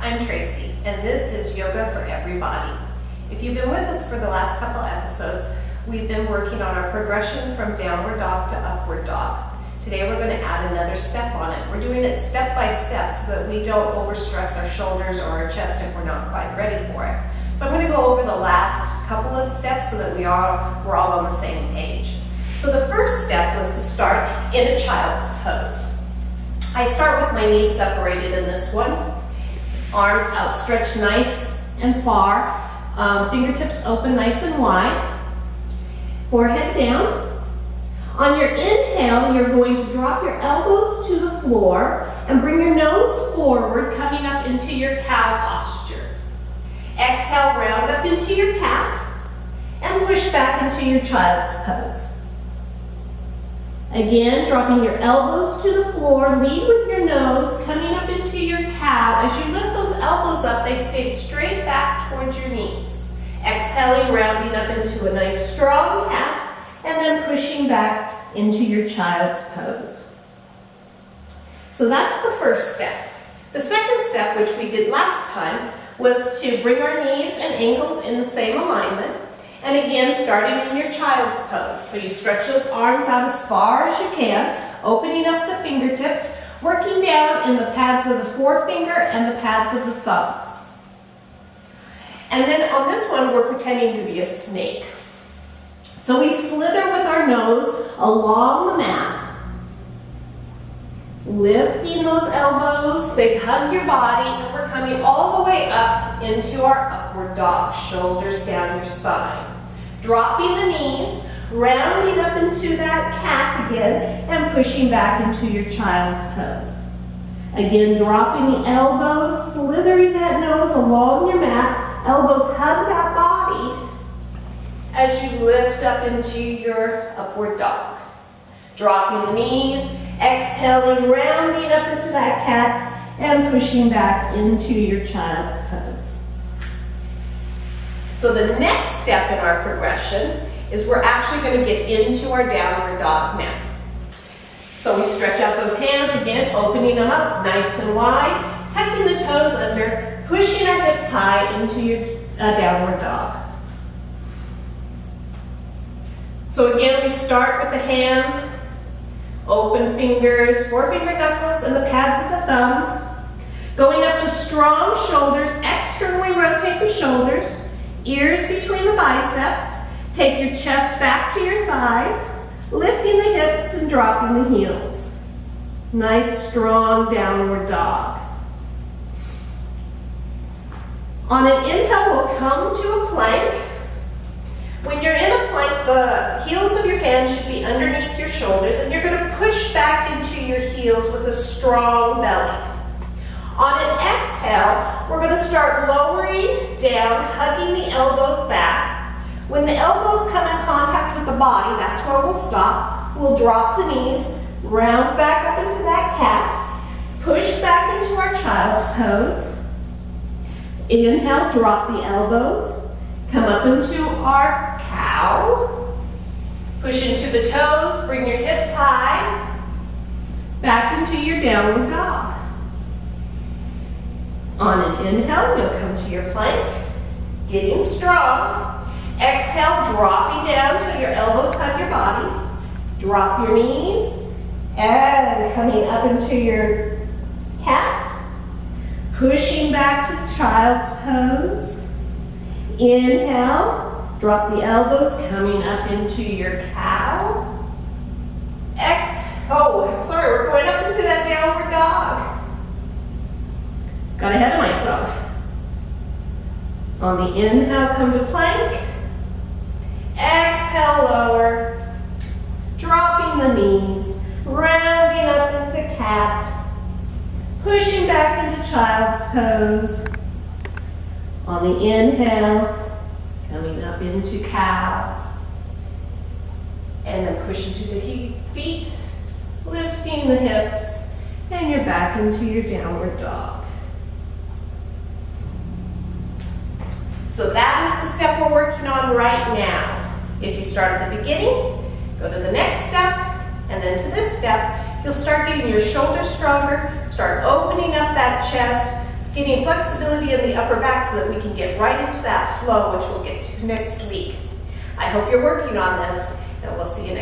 I'm Tracy, and this is Yoga for Everybody. If you've been with us for the last couple episodes, we've been working on our progression from downward dog to upward dog. Today we're going to add another step on it. We're doing it step by step so that we don't overstress our shoulders or our chest if we're not quite ready for it. So I'm going to go over the last couple of steps so that we're all on the same page. So the first step was to start in a child's pose. I start with my knees separated in this one. Arms outstretched nice and far. Fingertips open nice and wide. Forehead down. On your inhale, you're going to drop your elbows to the floor and bring your nose forward, coming up into your cow posture. Exhale, round up into your cat and push back into your child's pose. Again, dropping your elbows to the floor, lead with your nose, coming up into your cow. As you lift those elbows up, they stay straight back towards your knees. Exhaling, rounding up into a nice strong cat, and then pushing back into your child's pose. So that's the first step. The second step, which we did last time, was to bring our knees and ankles in the same alignment. And again, starting in your child's pose. So you stretch those arms out as far as you can, opening up the fingertips, working down in the pads of the forefinger and the pads of the thumbs. And then on this one, we're pretending to be a snake. So we slither with our nose along the mat, lifting those elbows, they hug your body, and we're coming all the way up into our upward dog, shoulders down your spine. Dropping the knees, rounding up into that cat again, and pushing back into your child's pose. Again, dropping the elbows, slithering that nose along your mat, elbows hug that body as you lift up into your upward dog. Dropping the knees, exhaling, rounding up into that cat, and pushing back into your child's pose. So the next step in our progression is we're actually going to get into our downward dog now. So we stretch out those hands again, opening them up nice and wide, tucking the toes under, pushing our hips high into your downward dog. So again, we start with the hands, open fingers, forefinger knuckles, and the pads of the thumbs. Going up to strong shoulders, externally rotate the shoulders, ears between the biceps. Take your chest back to your thighs, lifting the hips and dropping the heels. Nice, strong downward dog. On an inhale, we'll come to a plank. When you're in a plank, the heels of your hands should be underneath your shoulders, and you're going to push back into your heels with a strong belly. On an exhale, we're going to start lowering down, hugging the elbows back. When the elbows come in contact with the body, that's where we'll stop. We'll drop the knees, round back up into that cat, push back into our child's pose. Inhale, drop the elbows, come up into our cow. Push into the toes, bring your hips high, back into your downward dog. On an inhale, you'll come to your plank, getting strong. Exhale, dropping down till your elbows hug your body. Drop your knees, and coming up into your cat. Pushing back to the child's pose. Inhale, drop the elbows, coming up into your cow. We're going up into that downward dog. Got ahead of myself. On the inhale, come to plank. Exhale, lower. Dropping the knees, rounding up into cat. Pushing back into child's pose. On the inhale, coming up into cow. And then push into the feet, lifting the hips, and you're back into your downward dog. So that is the step we're working on right now. If you start at the beginning, go to the next step, and then to this step, you'll start getting your shoulders stronger, start opening up that chest, getting flexibility in the upper back so that we can get right into that flow, which we'll get to next week. I hope you're working on this, and we'll see you